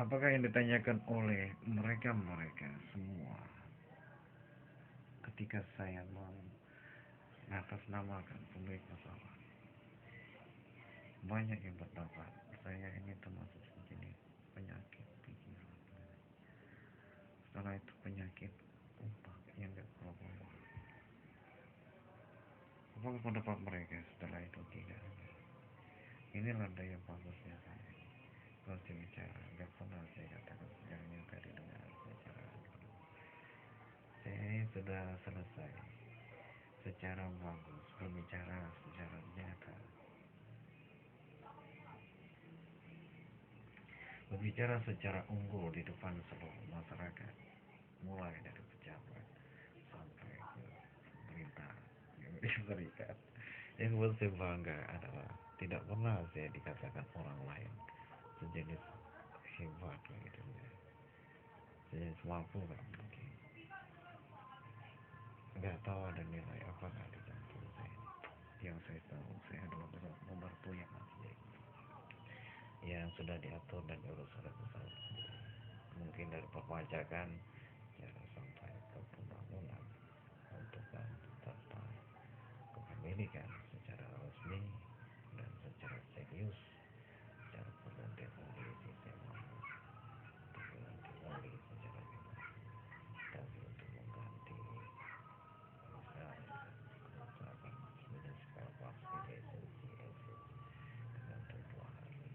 Apakah yang ditanyakan oleh mereka semua ketika saya mau mengatasnamakan pemilik masalah? Banyak yang berpendapat saya ini termasuk sejenis penyakit pikiran. Setelah itu penyakit otak yang gak berubah. Apakah pendapat mereka setelah itu tidak? Inilah daya bagusnya saya. Kalau saya bicara, gak pernah saya katakan sejarahnya tadi dengan secara saya sudah selesai secara bagus berbicara secara nyata, berbicara secara unggul di depan seluruh masyarakat, mulai dari pejabat sampai ke pemerintah yang diberikan. Yang buat saya bangga adalah tidak pernah saya dikatakan orang lain sejenis hebat gitu ya, sejenis mampu kan mungkin. Nggak tahu ada nilai apakah di jantung saya. Yang saya tahu saya adalah nomor yang asli yang sudah diatur dan diurus oleh pesawat sendiri. Mungkin dari perpajakan cara sampai ke pembangunan untuk serta kepemilikan secara resmi dan secara serius, secara pergantian oli sistem untuk mengganti oli secara bebas, tapi untuk mengganti misalnya kerusakan minus spare parts CSC dengan tempoh hari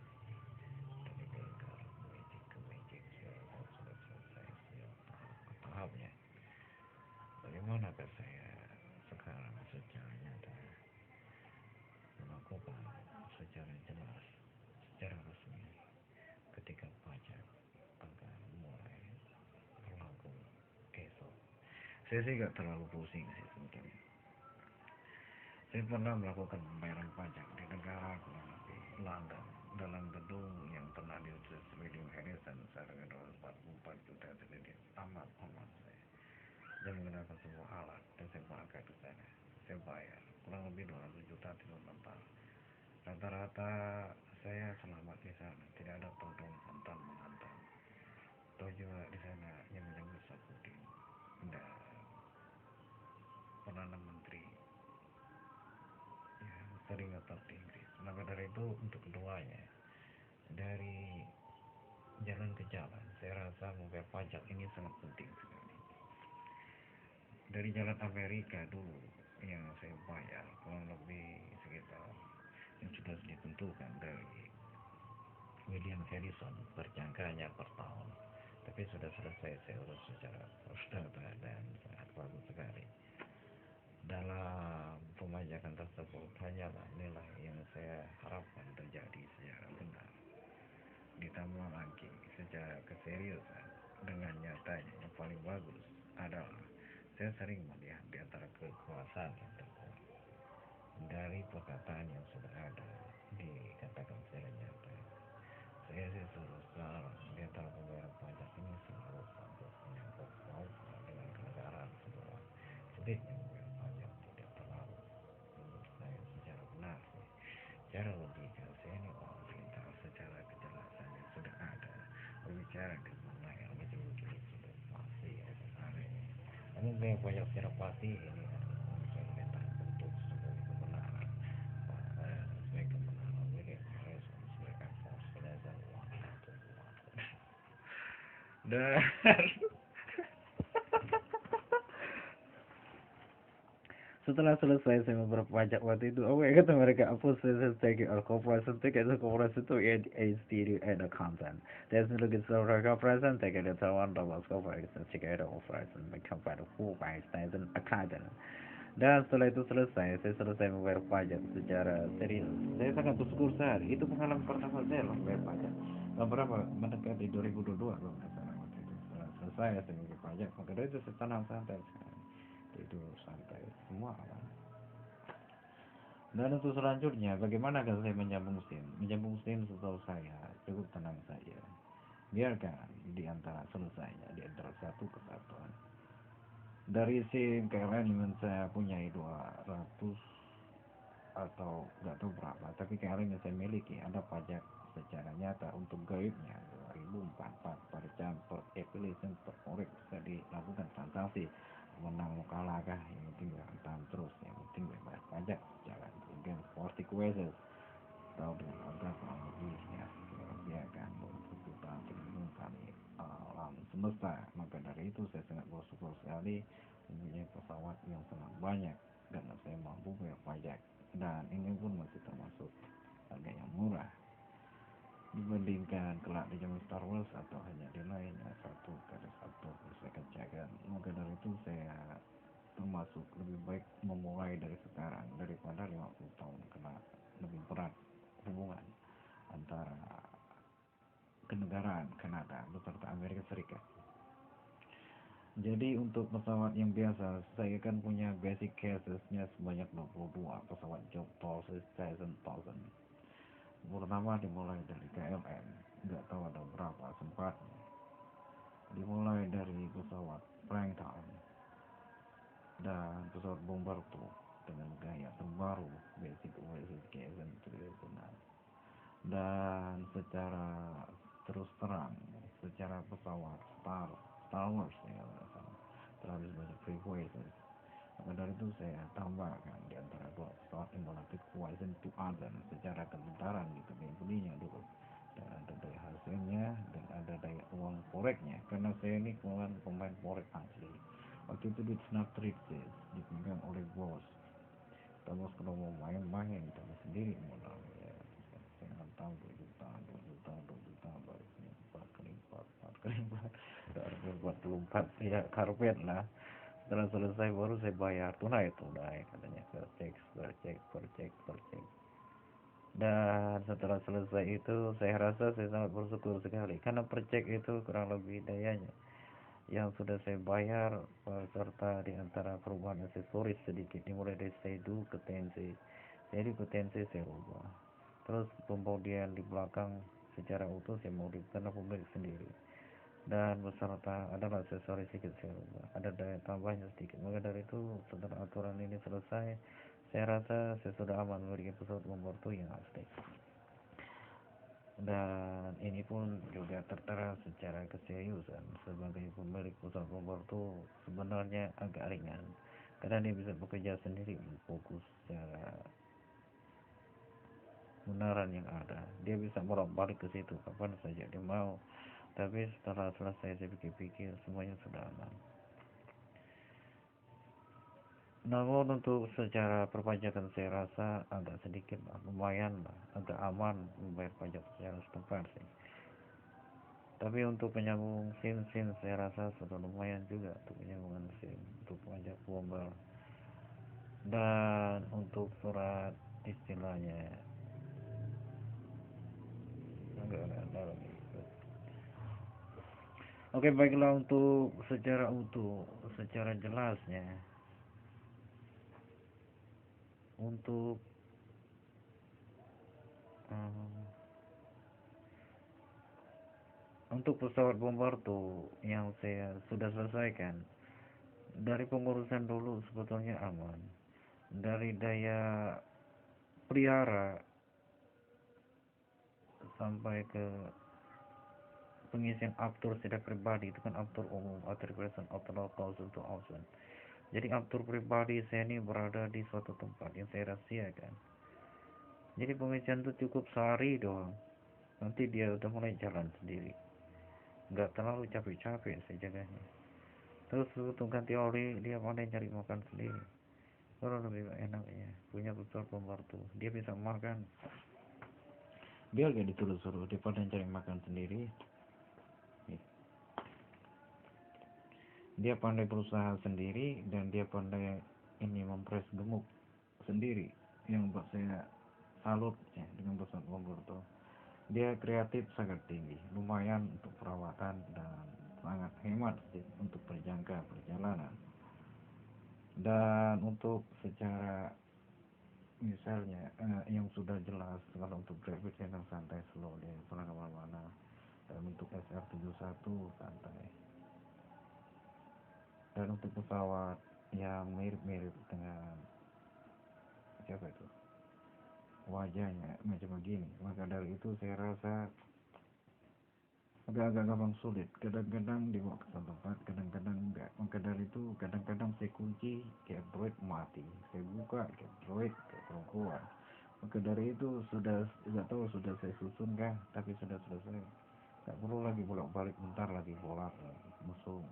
dari bengkel ke magic dan sudah selesai siap tahapnya. Bagaimanakah saya sekarang secara nyata melakukan secara jelas, secara resmi ketika pajak akan mulai berlaku esok? Saya sih gak terlalu pusing sih sebetulnya. Saya pernah melakukan pembayaran pajak di negara kurang lebih London dalam gedung yang pernah diutus William Harrison seharga 244 juta sendiri. Amat amat saya. Dia menggunakan sebuah alat dan saya pakai di sana. Saya bayar kurang lebih 200 juta sebentar. Rata-rata saya selamat di sana, tidak ada todong hantam menghantam. Tahu juga di sana yang menyambut Sapudin dan perdana menteri ya, sering ngetop di Inggris. Maka dari itu untuk keduanya dari jalan ke jalan, saya rasa membayar pajak ini sangat penting sekali. Dari jalan Amerika dulu yang saya bayar kurang lebih sekitar yang sudah ditentukan dari William Harrison berjangkanya per tahun, tapi sudah selesai saya urus secara perdata dan sangat bagus sekali. Dalam pemajakan tersebut hanyalah nilai yang saya harapkan terjadi secara benar, ditambah lagi secara keseriusan dengan nyatanya. Yang paling bagus adalah saya sering melihat di antara kekuasaan yang terkuat dari perkataan yang sudah ada dikatakan secara nyata. Saya sih selalu di antara pembayaran pajak ini selalu bagus menyangkut pautnya dengan kenegaraan semua. Sulitnya membayar pajak tidak terlalu menurut saya secara benar sih. Secara logika saya ini orang pintar, secara kejelasan yang sudah ada berbicara di mana yang begini-begini sudah pasti ada caranya. Namun membayar pajak secara pasti ini adalah konsekuensi bentuk sebagai kebenaran. Sebagai kebenaran William Harrison sebagai force penasihat dan setelah selesai saya beberapa pajak waktu itu, oh kata mereka, apa saya take a corporation ticket, corporation itu a studio and accountant. There's no good so corporation take it one double corporation ticket operation company who by station accountant. Dan setelah itu selesai, saya selesai membayar pajak secara serius. Saya sangat bersyukur sekali. Itu pengalaman pertama saya loh membayar pajak. Berapa mendekati 2022 loh nggak salah waktu itu. Setelah selesai saya membayar pajak, maka dari itu saya tenang santai sekarang. Itu santai semua aman. Dan untuk selanjutnya, bagaimana kalau saya menyambung SIM? Menyambung SIM setahu saya cukup tenang saja. Biarkan di antara selesainya, di antara satu kesatuan. Dari SIM KLN yang saya punyai 200 atau nggak tahu berapa, tapi KLN yang saya miliki ada pajak secara nyata untuk gaibnya 24 per jam per equilibrium per korek bisa dilakukan transaksi menang mau kalah kah yang penting jalan terus yang penting bebas pajak jalan kemudian 40 questions atau dengan harga kurang lebih ya rupiah kan 20 juta triliun kali alam semesta. Maka dari itu saya sangat bersyukur sekali mempunyai pesawat yang sangat banyak karena saya mampu bayar pajak, dan ini pun masih termasuk harga yang murah dibandingkan kelak di zaman Star Wars atau hanya di lainnya satu kali satu saya kerjakan. Maka dari itu saya termasuk lebih baik memulai dari sekarang daripada 50 tahun karena lebih berat hubungan antara kenegaraan Kanada beserta Amerika Serikat. Jadi untuk pesawat yang biasa saya kan punya basic casesnya sebanyak 22 pesawat Job 1000. Pertama dimulai dari KLM, nggak tahu ada berapa sempat dimulai dari pesawat Prankton dan pesawat Bombardier dengan gaya terbaru basic oasis KSM 3006, dan secara terus terang secara pesawat Star Wars ya terhabis banyak frequencies. Maka dari itu saya tambahkan di antara dua pesawat yang melatih Horizon 2000 secara kententaran gitu belinya dulu, dan ada daya hasilnya dan ada daya uang foreknya karena saya ini pemain forek asli. Waktu itu di Snap Trades dipegang oleh bos. Terus kalau mau main-main tapi sendiri modal ya saya tahu 2 juta 2 juta 2 juta baliknya 4 kali 4 4 kali 4 44 ya karpet lah. Setelah selesai baru saya bayar tunai katanya per cek. Dan setelah selesai itu saya rasa saya sangat bersyukur sekali karena per cek itu kurang lebih dayanya yang sudah saya bayar serta di antara perubahan aksesoris sedikit dimulai dari Seidu ke TNC. Jadi ke TNC saya rubah, terus pembodian di belakang secara utuh saya modifkan pemilik sendiri, dan beserta adalah aksesoris sedikit saya rubah, ada daya tambahnya sedikit. Maka dari itu setelah aturan ini selesai saya rasa saya sudah aman memiliki pesawat Bombardier yang asli, dan ini pun juga tertera secara keseriusan sebagai pemilik pesawat Bombardier sebenarnya agak ringan karena dia bisa bekerja sendiri fokus secara benaran yang ada, dia bisa bolak balik ke situ kapan saja dia mau. Tapi setelah selesai saya pikir-pikir semuanya sudah aman. Namun untuk secara perpajakan saya rasa agak sedikit lah, lumayan lah, agak aman membayar pajak secara setempat sih. Tapi untuk penyambung SIM saya rasa sudah lumayan juga untuk penyambungan SIM untuk pajak global. Dan untuk surat istilahnya agak dalam ini. Oke, baiklah, untuk secara utuh, secara jelasnya untuk um, untuk pesawat Bombardier yang saya sudah selesaikan dari pengurusan dulu sebetulnya aman, dari daya pelihara sampai ke pengisian aftur tidak pribadi, itu kan aftur umum, authorization after local untuk option. Jadi aftur pribadi saya ini berada di suatu tempat yang saya rahasiakan, jadi pengisian itu cukup sehari doang, nanti dia udah mulai jalan sendiri, nggak terlalu capek-capek saya jaganya. Terus untuk ganti oli dia pandai cari makan sendiri, kalau lebih enaknya punya pesawat Bombardier, dia bisa makan, dia gak disuruh-suruh, dia pandai cari makan sendiri, dia pandai berusaha sendiri, dan dia pandai ini mempres gemuk sendiri, yang buat saya salut ya dengan pesawat Bombardier. Dia kreatif sangat tinggi, lumayan untuk perawatan dan sangat hemat sih untuk berjangka perjalanan. Dan untuk secara misalnya yang sudah jelas kalau untuk gravity yang santai slow dia pernah kemana-mana, dan untuk SR71 santai, dan untuk pesawat yang mirip-mirip dengan siapa itu wajahnya macam begini, maka dari itu saya rasa agak-agak gampang sulit. Kadang-kadang dibawa ke satu tempat, kadang-kadang enggak. Maka dari itu kadang-kadang saya kunci, kayak Android mati, saya buka kayak Android kayak keluar. Maka dari itu sudah tidak tahu sudah saya susun kah, tapi sudah selesai. Tak perlu lagi bolak-balik, bentar lagi bolak lagi musuh.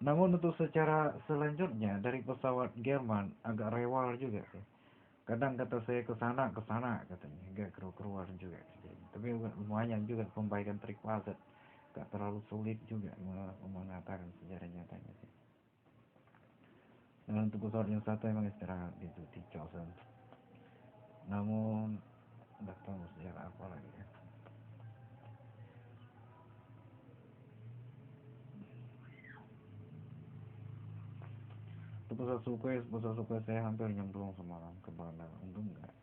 Namun untuk secara selanjutnya dari pesawat Jerman agak rewel juga sih. Kadang kata saya ke sana katanya, enggak keluar juga. Tapi lumayan juga pembaikan trik wasit, gak terlalu sulit juga mengatakan sejarah nyatanya sih. Nah untuk pesawat yang satu emang istirahat di Chosen. Namun nggak tahu sejarah apa lagi ya. Untuk pesawat Sukhoi saya hampir nyemplung semalam ke bandar. Untung enggak.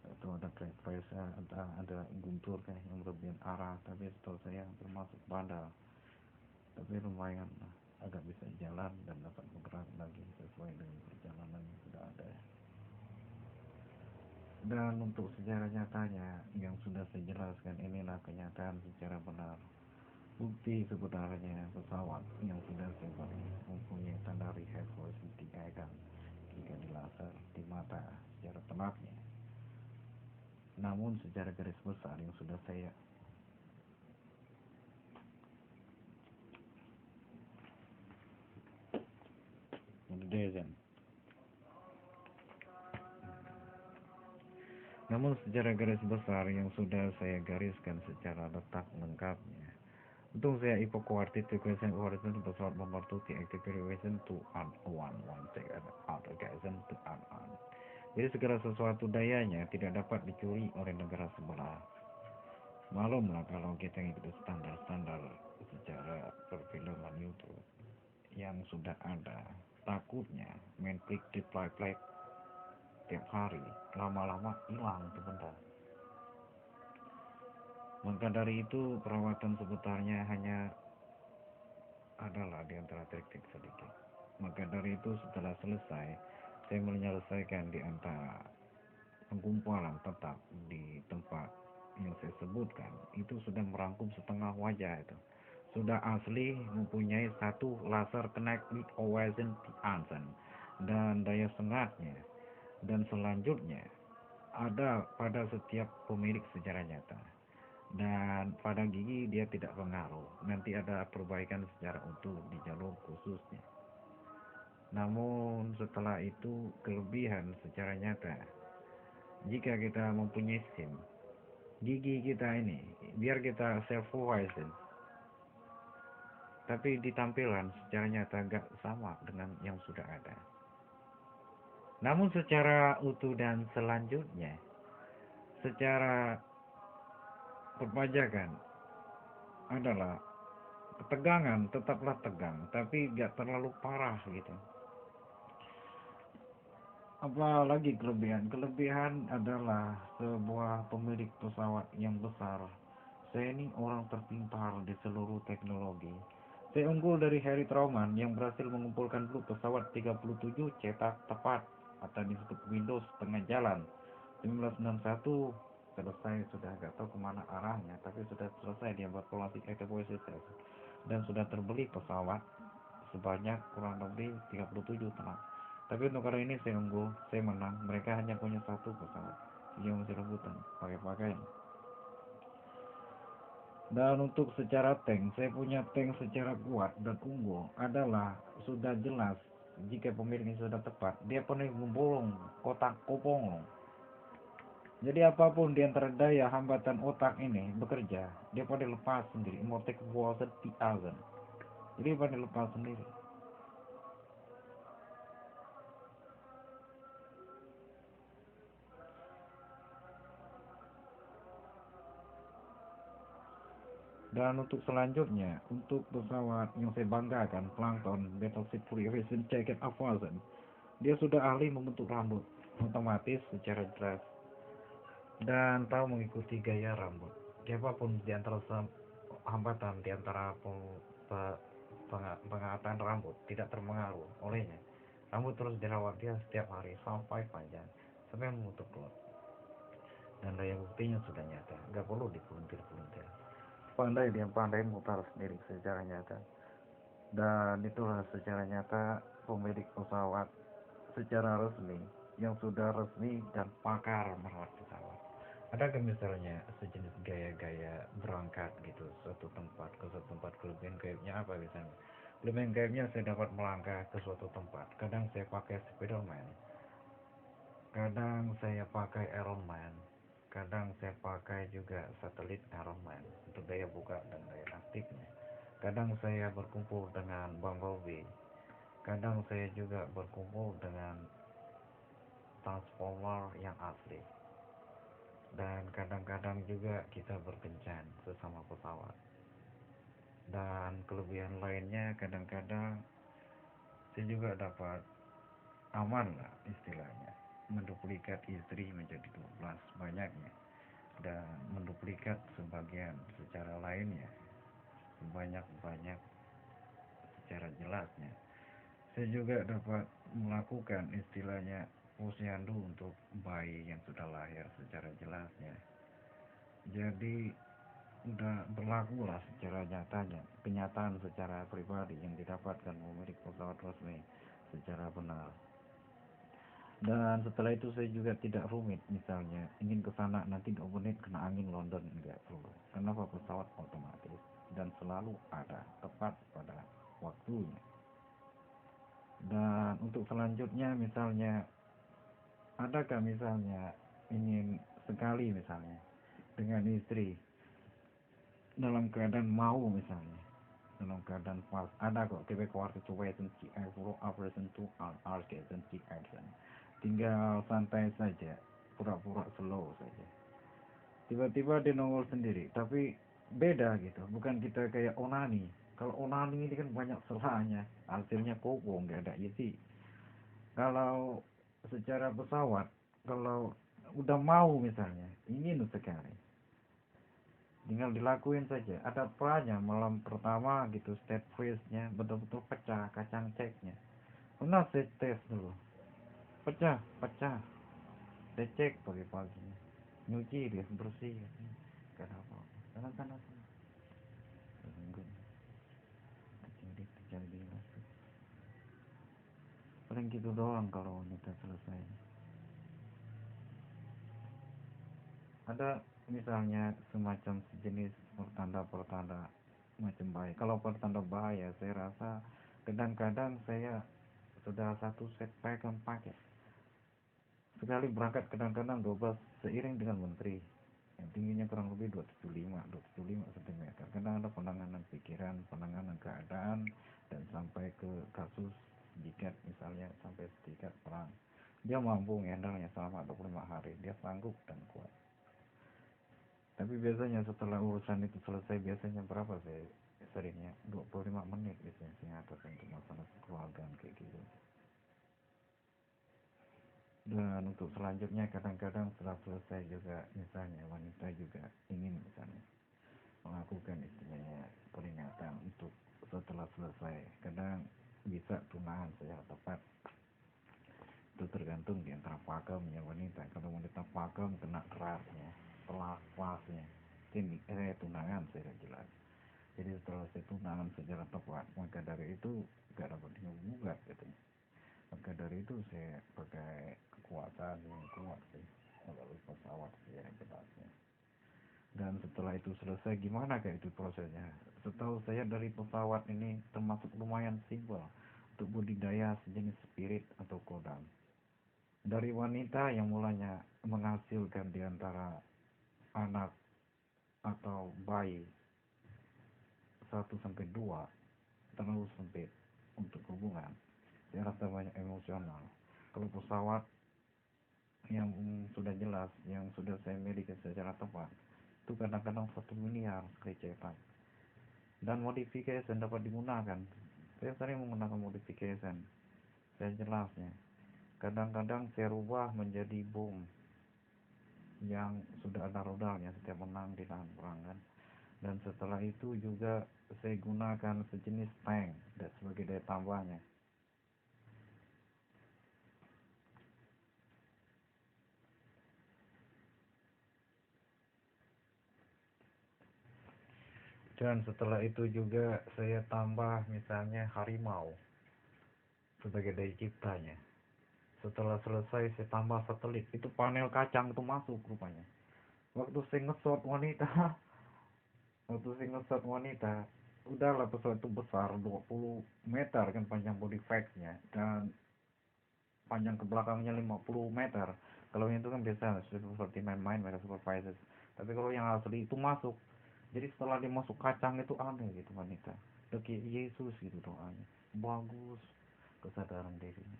Itu ada crash, ada guntur kayak yang berlebihan arah, tapi setahu saya hampir masuk bandar. Tapi lumayan lah, agak bisa jalan dan dapat bergerak lagi sesuai dengan perjalanan yang sudah ada. Dan untuk sejarah nyatanya yang sudah saya jelaskan, inilah kenyataan secara benar. Bukti sebenarnya pesawat yang sudah saya beli mempunyai tanda rehab kan jika dilaser di mata secara telaknya. Namun secara garis besar yang sudah saya desain. Namun secara garis besar yang sudah saya gariskan secara letak lengkapnya. Untung saya evacuated to question origin pesawat nomor 2 deactivation to one check out occasion to on. Jadi segala sesuatu dayanya tidak dapat dicuri oleh negara sebelah. Malumlah kalau kita ngikutin standar-standar secara perfilman YouTube yang sudah ada. Takutnya main klik di play tiap hari, lama-lama hilang tuh benda. Maka dari itu perawatan seputarnya hanya adalah di antara trik-trik sedikit. Maka dari itu setelah selesai, saya menyelesaikan di antara penggumpalan tetap di tempat yang saya sebutkan. Itu sudah merangkum setengah wajah itu. Sudah asli mempunyai satu laser connect with Horizon Ansen dan daya sengatnya. Dan selanjutnya ada pada setiap pemilik secara nyata. Dan pada gigi dia tidak pengaruh. Nanti ada perbaikan secara utuh di jalur khususnya. Namun setelah itu kelebihan secara nyata. Jika kita mempunyai SIM, gigi kita ini biar kita self horizon, tapi di tampilan secara nyata gak sama dengan yang sudah ada. Namun secara utuh dan selanjutnya, secara perpajakan adalah ketegangan tetaplah tegang, tapi gak terlalu parah gitu. Apalagi kelebihan adalah sebuah pemilik pesawat yang besar. Saya ini orang terpintar di seluruh teknologi. Saya unggul dari Harry Truman yang berhasil mengumpulkan dulu pesawat 37 cetak tepat atau disebut Windows tengah jalan 1961 selesai, sudah gak tahu kemana arahnya, tapi sudah selesai dia buat polasi dan sudah terbeli pesawat sebanyak kurang lebih 37 tenang. Tapi untuk kali ini saya unggul, saya menang. Mereka hanya punya satu pesawat yang masih rebutan pakai-pakai. Dan untuk secara tank, saya punya tank secara kuat dan unggul adalah sudah jelas. Jika pemiliknya sudah tepat, dia pernah membolong kotak kopong. Jadi apapun di antara daya hambatan otak ini bekerja, dia pada lepas sendiri. Emotek Walter P.Azen. Jadi pada lepas sendiri. Dan untuk selanjutnya, untuk pesawat yang saya banggakan, Plankton Battleship Fusion Jacket Avazon, dia sudah ahli membentuk rambut otomatis secara jelas dan tahu mengikuti gaya rambut. Siapapun di antara hambatan di antara pengangkatan rambut tidak terpengaruh olehnya. Rambut terus dirawat dia setiap hari sampai panjang sampai menutup kelut. dan daya buktinya sudah nyata, nggak perlu dipelintir-pelintir. Pandai dia pandai mutar sendiri secara nyata, dan itulah secara nyata pemilik pesawat secara resmi yang sudah resmi dan pakar merawat pesawat. Adakah misalnya sejenis gaya-gaya berangkat gitu suatu tempat ke suatu tempat, kelebihan gaibnya apa misalnya? Kelebihan gaibnya saya dapat melangkah ke suatu tempat. Kadang saya pakai Spiderman, kadang saya pakai Iron Man, kadang saya pakai juga satelit Iron Man untuk daya buka dan daya aktifnya. Kadang saya berkumpul dengan Bumblebee, kadang saya juga berkumpul dengan Transformer yang asli, dan kadang-kadang juga kita berkencan sesama pesawat. Dan kelebihan lainnya kadang-kadang saya juga dapat aman lah istilahnya, menduplikat istri menjadi 12 banyaknya, dan menduplikat sebagian secara lainnya sebanyak-banyak secara jelasnya. Saya juga dapat melakukan istilahnya posyandu untuk bayi yang sudah lahir secara jelasnya. Jadi udah berlaku lah secara nyatanya, kenyataan secara pribadi yang didapatkan pemilik pesawat resmi secara benar. Dan setelah itu saya juga tidak rumit, misalnya ingin ke sana nanti 2 menit kena angin London, enggak perlu. Kenapa? Pesawat otomatis dan selalu ada tepat pada waktunya. Dan untuk selanjutnya misalnya, adakah misalnya ingin sekali misalnya dengan istri dalam keadaan mau misalnya, dalam keadaan pas, ada kok Quebec waktu itu si Euro operation to Alkezen si Edson, tinggal santai saja, pura-pura slow saja, tiba-tiba dia nongol sendiri, tapi beda gitu, bukan kita kayak onani. Kalau onani ini kan banyak celahnya, hasilnya koko nggak ada isi. Kalau secara pesawat, kalau udah mau misalnya ingin sekali, tinggal dilakuin saja. Ada perannya malam pertama gitu, state freeze-nya betul-betul pecah kacang ceknya. Pernah saya tes dulu, pecah pecah, saya cek pagi-pagi, nyuci dia bersih, gak ada apa-apa. Sana sana sana, seminggu jadi paling gitu doang kalau wanita selesai. Ada misalnya semacam sejenis pertanda-pertanda macam bahaya. Kalau pertanda bahaya saya rasa kadang-kadang saya sudah satu set pakai sekali berangkat, kadang-kadang 12 seiring dengan menteri yang tingginya kurang lebih 275 cm. Kadang ada penanganan pikiran, penanganan keadaan, dan sampai ke kasus jika misalnya sampai tingkat perang, dia mampu mengendalinya selama 25 hari, dia sanggup dan kuat. Tapi biasanya setelah urusan itu selesai, biasanya berapa saya seringnya 25 menit biasanya saya atas untuk masalah keluargaan kayak gitu. Dan untuk selanjutnya kadang-kadang setelah selesai juga misalnya wanita juga ingin misalnya melakukan istilahnya peringatan untuk setelah selesai, kadang bisa tunangan secara tepat. Itu tergantung di antara pakemnya wanita. Kalau wanita pakem kena kerasnya, pelas-pelasnya, tunangan saya jelas. Jadi setelah saya tunangan secara tepat, maka dari itu gak dapat digugat katanya. Maka dari itu saya pakai kekuatan yang kuat sih melalui pesawat secara jelasnya. Dan setelah itu selesai, gimana kayak itu prosesnya? Setahu saya dari pesawat ini termasuk lumayan simpel untuk budidaya sejenis spirit atau kodam. Dari wanita yang mulanya menghasilkan diantara anak atau bayi 1 sampai 2 terlalu sempit untuk hubungan. Saya rasa banyak emosional. Kalau pesawat yang sudah jelas, yang sudah saya miliki secara tepat, itu kadang-kadang 1 miliar sekali cetak. Dan modification dapat digunakan. Saya sering menggunakan modification. Saya jelasnya. Kadang-kadang saya rubah menjadi bom yang sudah ada rodanya setiap menang di lahan perang kan. Dan setelah itu juga saya gunakan sejenis tank dan sebagai daya tambahnya. Dan setelah itu juga saya tambah misalnya harimau sebagai daya ciptanya. Setelah selesai saya tambah satelit, itu panel kacang itu masuk rupanya. Waktu saya ngesot wanita, waktu saya ngesot wanita, udahlah pesawat itu besar 20 meter kan panjang body facts-nya, dan panjang ke belakangnya 50 meter. Kalau yang itu kan biasa seperti main-main mereka supervisors. Tapi kalau yang asli itu masuk. Jadi setelah dia masuk kacang itu aneh gitu wanita. Kayak Yesus gitu doanya. Bagus kesadaran dirinya.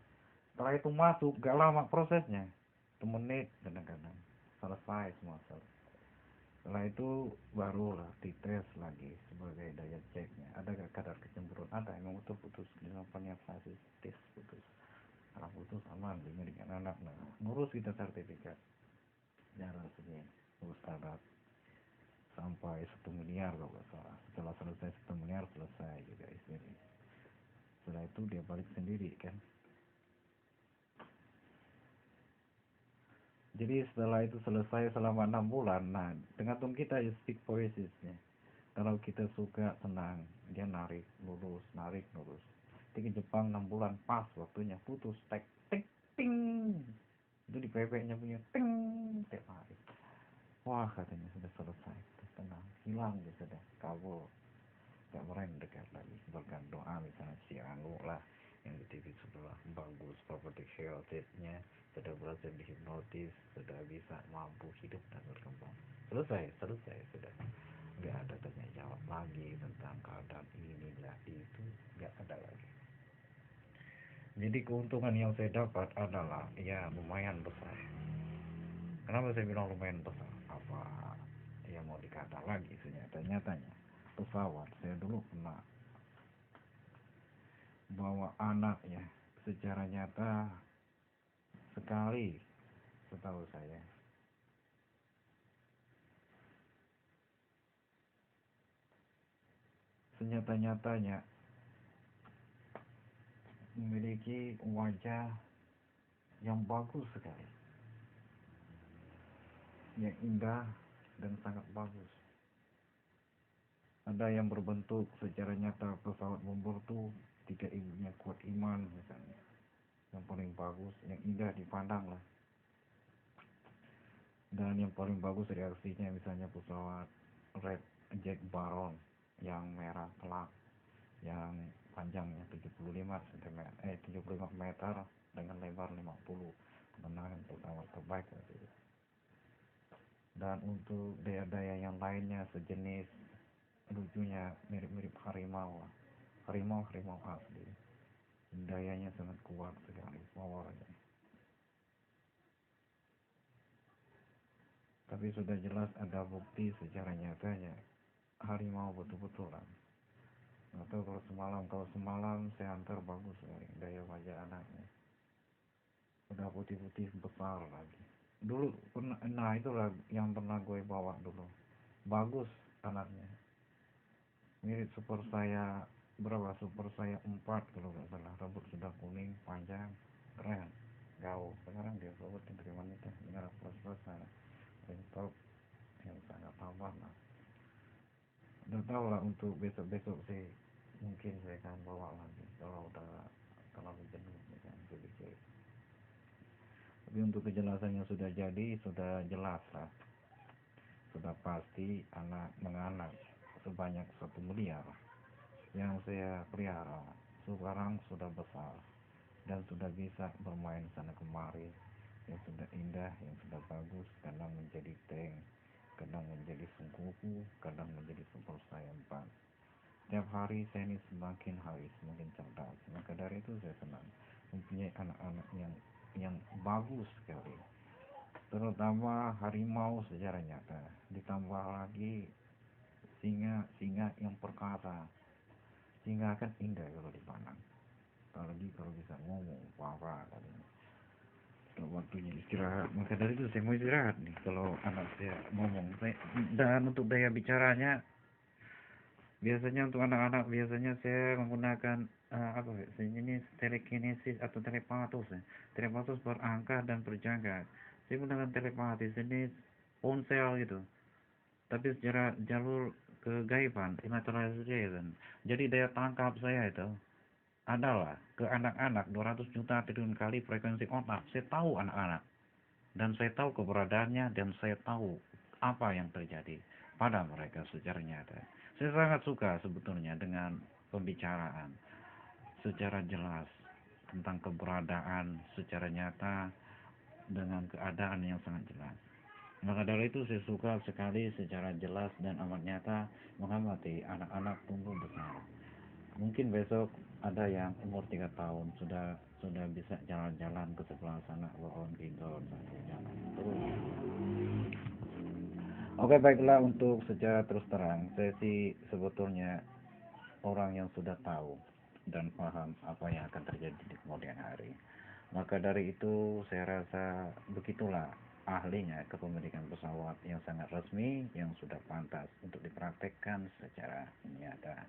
Setelah itu masuk gak lama prosesnya. 1 menit kadang-kadang. Selesai semua. Setelah itu barulah dites lagi sebagai daya ceknya. Ada gak kadar kecemburuan? Ada, emang betul putus. Dilakukannya fase tes putus. Kalau putus aman, dengan anak. Nah, ngurus kita sertifikat. Jalan segini. Urus adat. Sampai 1 miliar kalau nggak salah. Setelah selesai 1 miliar selesai juga istri. Setelah itu dia balik sendiri kan. Jadi setelah itu selesai selama 6 bulan. Nah, tergantung kita ya speak voicesnya. Kalau kita suka senang, dia narik lurus, narik lurus. Di Jepang 6 bulan pas waktunya putus tek tek ting. Itu di PP-nya punya ting tiap hari. Wah katanya sudah selesai, tenang, hilang dia sudah kabur. Gak pernah dekat lagi, bahkan doa misalnya si Anu lah yang di TV sebelah bagus property health-nya, sudah berhasil dihipnotis, sudah bisa mampu hidup dan berkembang. Selesai, selesai sudah. Gak ada tanya jawab lagi tentang keadaan inilah itu, gak ada lagi. Jadi keuntungan yang saya dapat adalah ya lumayan besar. Kenapa saya bilang lumayan besar? Apa ya mau dikata lagi senyata-nyatanya pesawat saya dulu pernah bawa anak ya secara nyata sekali setahu saya. Senyata-nyatanya memiliki wajah yang bagus sekali, yang indah dan sangat bagus. Ada yang berbentuk secara nyata pesawat bomber tuh tiga ibunya kuat iman misalnya. Yang paling bagus, yang indah dipandang lah. Dan yang paling bagus reaksinya misalnya pesawat Red Jack Baron yang merah telak, yang panjangnya 75 cm 75 meter dengan lebar 50, kemenangan pesawat terbaik waktu itu. Dan untuk daya-daya yang lainnya sejenis lucunya mirip-mirip harimau lah. Harimau asli, dayanya sangat kuat sekali powernya. Tapi sudah jelas ada bukti secara nyatanya harimau betul-betulan. Atau kalau semalam saya antar bagus sekali daya wajah anaknya. Udah putih-putih besar lagi. Dulu pernah, nah itulah yang pernah gue bawa dulu. Bagus anaknya. Mirip super saya berapa? Super saya 4 kalau nggak salah. Rambut sudah kuning, panjang, keren. Gaul. Sekarang dia robot dari wanita. Merah plus-plus sana. Top yang sangat tampan lah. Udah tahu lah untuk besok-besok sih mungkin saya akan bawa lagi kalau udah terlalu jenuh ya kan cek. Tapi untuk kejelasan yang sudah jadi sudah jelas lah, sudah pasti anak menganak sebanyak 1 miliar yang saya pelihara sekarang sudah besar dan sudah bisa bermain sana kemari, yang sudah indah, yang sudah bagus, kadang menjadi tank, kadang menjadi sungkuku, kadang menjadi super saiyan. Setiap hari saya ini semakin hari semakin cerdas. Maka dari itu saya senang mempunyai anak-anak yang bagus sekali. Terutama harimau secara nyata. Ditambah lagi singa yang perkasa. Singa kan indah kalau dipandang. Apalagi kalau bisa ngomong apa katanya. Kalau waktunya istirahat, maka dari itu saya mau istirahat nih. Kalau anak saya ngomong, dan untuk daya bicaranya biasanya untuk anak-anak biasanya saya menggunakan apa ya, ini telekinesis atau telepatus ya. Telepatus berangka dan berjangka. Saya menggunakan telepatis ini ponsel gitu. tapi secara jalur kegaiban, immaterialization. Jadi daya tangkap saya itu adalah ke anak-anak 200 juta triliun kali frekuensi otak. Saya tahu anak-anak dan saya tahu keberadaannya dan saya tahu apa yang terjadi pada mereka secara nyata. Saya sangat suka sebetulnya dengan pembicaraan secara jelas tentang keberadaan secara nyata dengan keadaan yang sangat jelas. Maka dari itu saya suka sekali secara jelas dan amat nyata mengamati anak-anak tumbuh besar. Mungkin besok ada yang umur 3 tahun sudah bisa jalan-jalan ke sebelah sana pohon tinggal satu jalan terus. Oke, baiklah, untuk secara terus terang saya sih sebetulnya orang yang sudah tahu dan paham apa yang akan terjadi di kemudian hari. Maka dari itu saya rasa begitulah ahlinya kepemilikan pesawat yang sangat resmi yang sudah pantas untuk dipraktekkan secara nyata.